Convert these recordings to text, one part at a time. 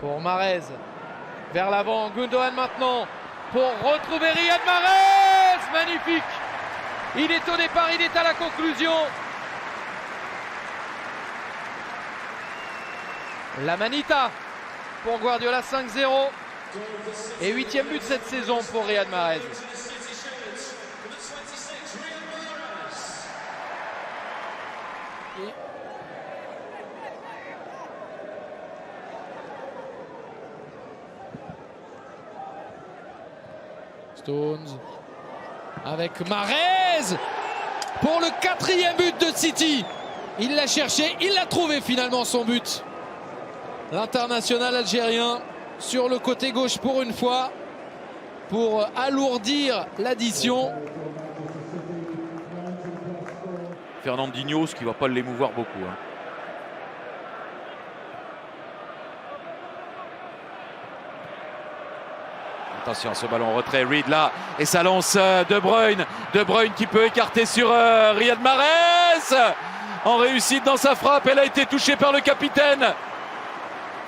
pour Mahrez. Vers l'avant, Gundogan maintenant pour retrouver Riyad Mahrez. Magnifique. Il est au départ, il est à la conclusion. La Manita pour Guardiola, 5-0. Et 8e but de cette saison pour Riyad Mahrez. Stones avec Mahrez pour le 4e but de City. Il l'a cherché, il l'a trouvé finalement son but. L'international algérien sur le côté gauche pour une fois pour alourdir l'addition. Fernandinho, ce qui ne va pas l'émouvoir beaucoup. Attention à ce ballon en retrait, Reed là, et ça lance De Bruyne. De Bruyne qui peut écarter sur Riyad Mahrez. En réussite dans sa frappe, elle a été touchée par le capitaine.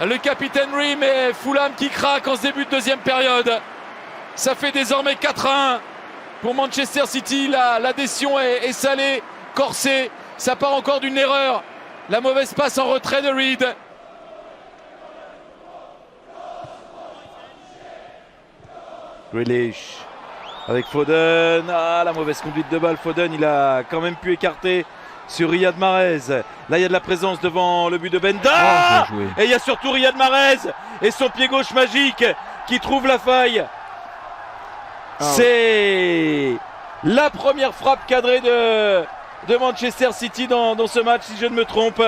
Le capitaine Reem et Fulham qui craque en ce début de deuxième période. Ça fait désormais 4-1 pour Manchester City. L'adhésion est salée, corsée. Ça part encore d'une erreur. La mauvaise passe en retrait de Reed. Grealish avec Foden. Ah, la mauvaise conduite de balle. Foden, il a quand même pu écarter sur Riyad Mahrez. Là, il y a de la présence devant le but de Benda. Et il y a surtout Riyad Mahrez et son pied gauche magique qui trouve la faille. C'est la première frappe cadrée de Manchester City dans ce match, si je ne me trompe.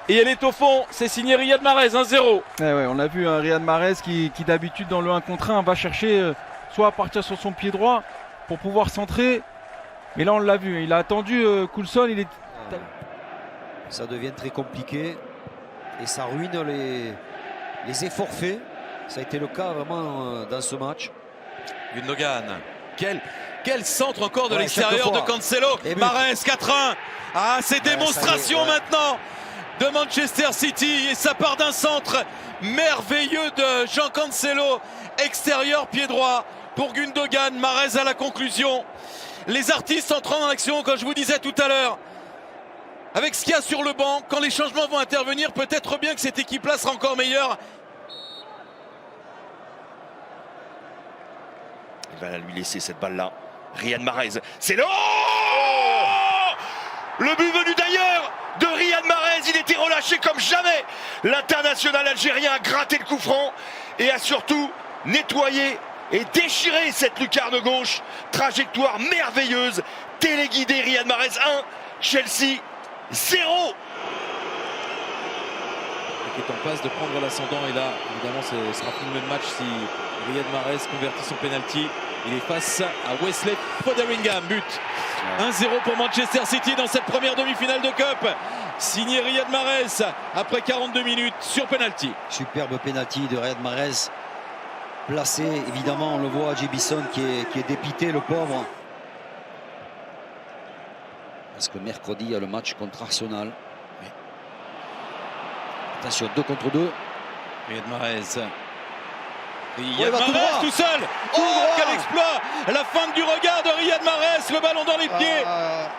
Et elle est au fond, c'est signé Riyad Mahrez, 1-0. Ouais, on a vu Riyad Mahrez qui d'habitude dans le 1 contre 1 va chercher soit à partir sur son pied droit pour pouvoir centrer. Mais là on l'a vu, il a attendu Coulson, ça devient très compliqué et ça ruine les efforts faits. Ça a été le cas vraiment dans ce match. Gundogan, quel centre encore de l'extérieur de Cancelo. Mahrez, 4-1. Ah, c'est démonstration maintenant de Manchester City et ça part d'un centre merveilleux de Jean Cancelo, extérieur pied droit pour Gundogan. Mahrez à la conclusion. Les artistes entrant en action, comme je vous disais tout à l'heure, avec ce qu'il y a sur le banc, quand les changements vont intervenir, peut-être bien que cette équipe-là sera encore meilleure. Il va lui laisser cette balle-là. Riyad Mahrez, c'est le... Oh, le but venu d'ailleurs de Riyad Mahrez, il était relâché comme jamais. L'international algérien a gratté le coup franc et a surtout nettoyé et déchiré cette lucarne gauche. Trajectoire merveilleuse, téléguidé. Riyad Mahrez 1, Chelsea 0. Qui est en passe de prendre l'ascendant et là évidemment ce sera plus le même match si Riyad Mahrez convertit son penalty. Il est face à Wesley Foderingham. But 1-0 pour Manchester City dans cette première demi-finale de Cup. Signé Riyad Mahrez après 42 minutes sur penalty. Superbe penalty de Riyad Mahrez. Placé, évidemment, on le voit, Jebison qui est dépité, le pauvre. Parce que mercredi, il y a le match contre Arsenal. Oui. Attention, 2 contre 2. Riyad Mahrez. Riyad Mahrez tout seul. Oh, quel exploit! La feinte du regard de Riyad Mahrez, le ballon dans les pieds.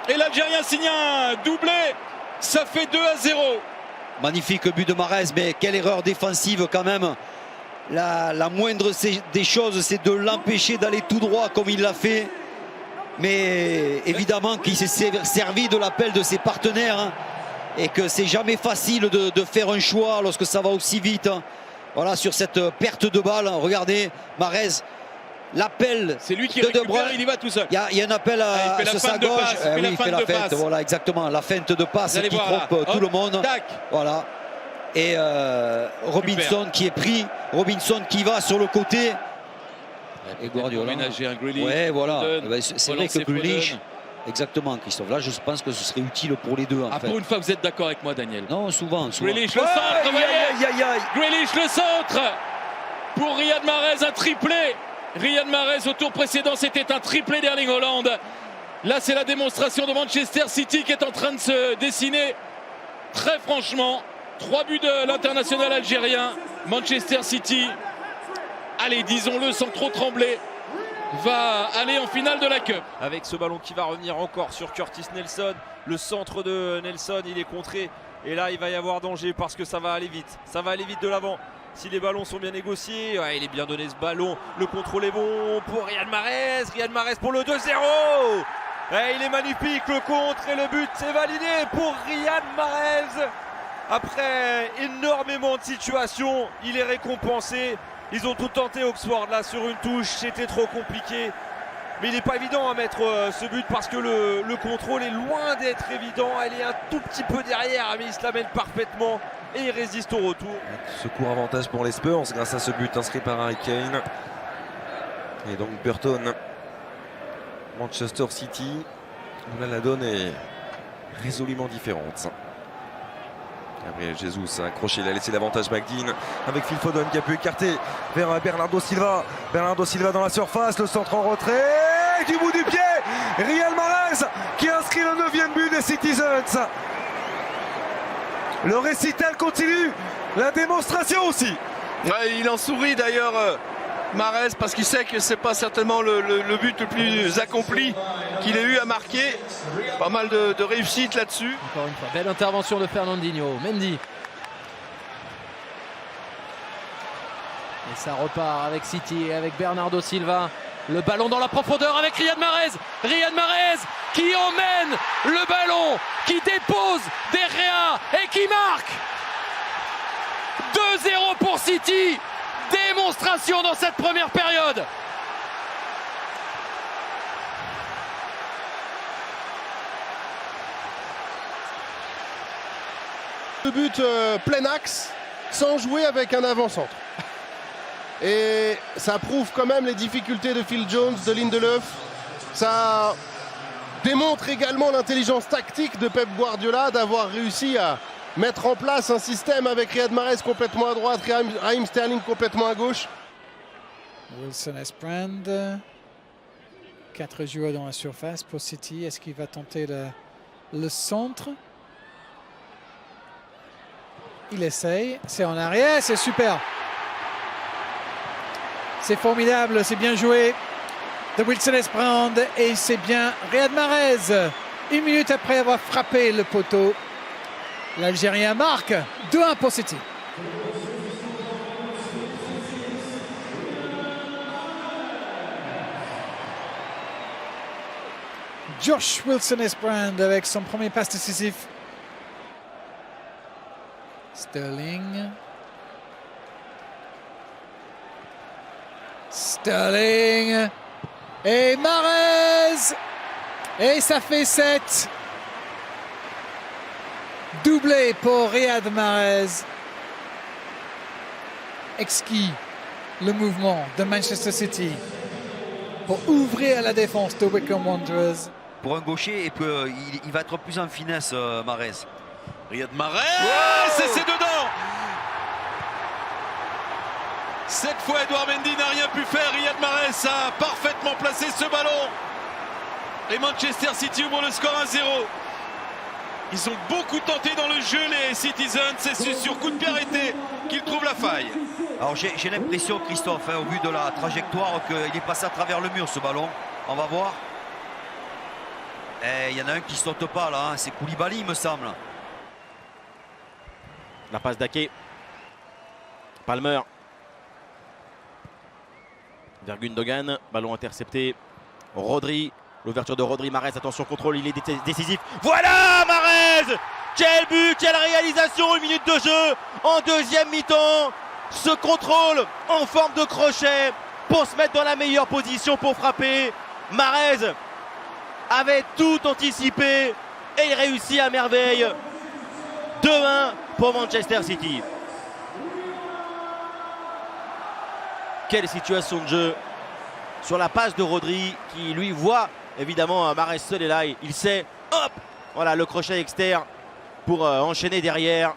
Et l'Algérien signe un doublé. Ça fait 2-0. Magnifique but de Mahrez, mais quelle erreur défensive quand même. La moindre des choses, c'est de l'empêcher d'aller tout droit comme il l'a fait. Mais évidemment qu'il s'est servi de l'appel de ses partenaires. Hein, et que c'est jamais facile de faire un choix lorsque ça va aussi vite. Hein. Voilà, sur cette perte de balle, regardez, Mahrez, l'appel. C'est lui qui récupère, il y va tout seul. Il y a un appel sur sa gauche. Oui, il fait la feinte, voilà, exactement. La feinte de passe qui trompe tout le monde. Tac. Voilà. Et Robinson qui est pris, Robinson qui va sur le côté. Et Guardiola. Ouais, voilà. C'est vrai que Grealish. Exactement, Christophe. Là, je pense que ce serait utile pour les deux. Pour une fois, vous êtes d'accord avec moi, Daniel? Non, souvent. Grealish, le centre, Grealish, le centre pour Riyad Mahrez, un triplé. Riyad Mahrez, au tour précédent, c'était un triplé d'Erling Haaland. Là, c'est la démonstration de Manchester City qui est en train de se dessiner. Très franchement, 3 buts de l'international algérien. Manchester City, allez, disons-le sans trop trembler, va aller en finale de la Cup. Avec ce ballon qui va revenir encore sur Curtis Nelson. Le centre de Nelson, il est contré. Et là, il va y avoir danger parce que ça va aller vite. Ça va aller vite de l'avant. Si les ballons sont bien négociés, ouais, il est bien donné ce ballon. Le contrôle est bon pour Riyad Mahrez. Riyad Mahrez pour le 2-0. Ouais, il est magnifique, le contre et le but c'est validé pour Riyad Mahrez. Après énormément de situations, il est récompensé. Ils ont tout tenté Oxford là sur une touche, c'était trop compliqué. Mais il n'est pas évident à mettre ce but parce que le contrôle est loin d'être évident. Elle est un tout petit peu derrière, mais il se l'amène parfaitement et il résiste au retour. Ce court avantage pour les Spurs grâce à ce but inscrit par Harry Kane. Et donc Burton, Manchester City, là la donne est résolument différente. Gabriel Jesus a accroché, il a laissé l'avantage McDean avec Phil Foden qui a pu écarter vers Bernardo Silva. Bernardo Silva dans la surface, le centre en retrait, du bout du pied, Riyad Mahrez qui inscrit le 9e but des Citizens. Le récital continue, la démonstration aussi. Ouais, il en sourit d'ailleurs, Mahrez, parce qu'il sait que c'est pas certainement le but le plus accompli qu'il ait eu à marquer. Pas mal de réussite là-dessus. Encore une fois, belle intervention de Fernandinho. Mendy. Et ça repart avec City et avec Bernardo Silva. Le ballon dans la profondeur avec Riyad Mahrez. Riyad Mahrez qui emmène le ballon, qui dépose derrière et qui marque. 2-0 pour City. Démonstration dans cette première période. Le but plein axe sans jouer avec un avant-centre. Et ça prouve quand même les difficultés de Phil Jones, de Lindelöf. Ça démontre également l'intelligence tactique de Pep Guardiola d'avoir réussi à mettre en place un système avec Riyad Mahrez complètement à droite, Raheem Sterling complètement à gauche. Wilson Esprand, 4 joueurs dans la surface pour City. Est-ce qu'il va tenter le centre? Il essaye, c'est en arrière, c'est super. C'est formidable, c'est bien joué de Wilson Esprand et c'est bien Riyad Mahrez. 1 minute après avoir frappé le poteau, l'Algérien marque 2-1 pour City. Josh Wilson Esprand avec son premier passe décisif. Sterling. Sterling. Et Mahrez. Et ça fait 7. Doublé pour Riyad Mahrez. Exquis le mouvement de Manchester City pour ouvrir la défense de Wycombe Wanderers. Pour un gaucher, et puis il va être plus en finesse, Mahrez. Riyad Mahrez, et c'est dedans. Cette fois, Edouard Mendy n'a rien pu faire. Riyad Mahrez a parfaitement placé ce ballon. Et Manchester City ouvre le score 1-0. Ils ont beaucoup tenté dans le jeu, les Citizens. C'est sur coup de pied arrêté qu'ils trouvent la faille. Alors j'ai l'impression, Christophe, au vu de la trajectoire, qu'il est passé à travers le mur, ce ballon. On va voir. Il y en a un qui saute pas là, hein. C'est Koulibaly, il me semble. La passe d'Ake. Palmer. Vers Gundogan. Ballon intercepté. Rodri. L'ouverture de Rodri. Mahrez, attention, contrôle, il est décisif. Voilà Mahrez! Quel but, quelle réalisation, 1 minute de jeu en deuxième mi-temps. Ce contrôle en forme de crochet pour se mettre dans la meilleure position pour frapper. Mahrez avait tout anticipé et il réussit à merveille. 2-1 pour Manchester City. Quelle situation de jeu sur la passe de Rodri qui lui voit évidemment Mahrez seul et là il sait, hop, voilà le crochet externe pour enchaîner derrière.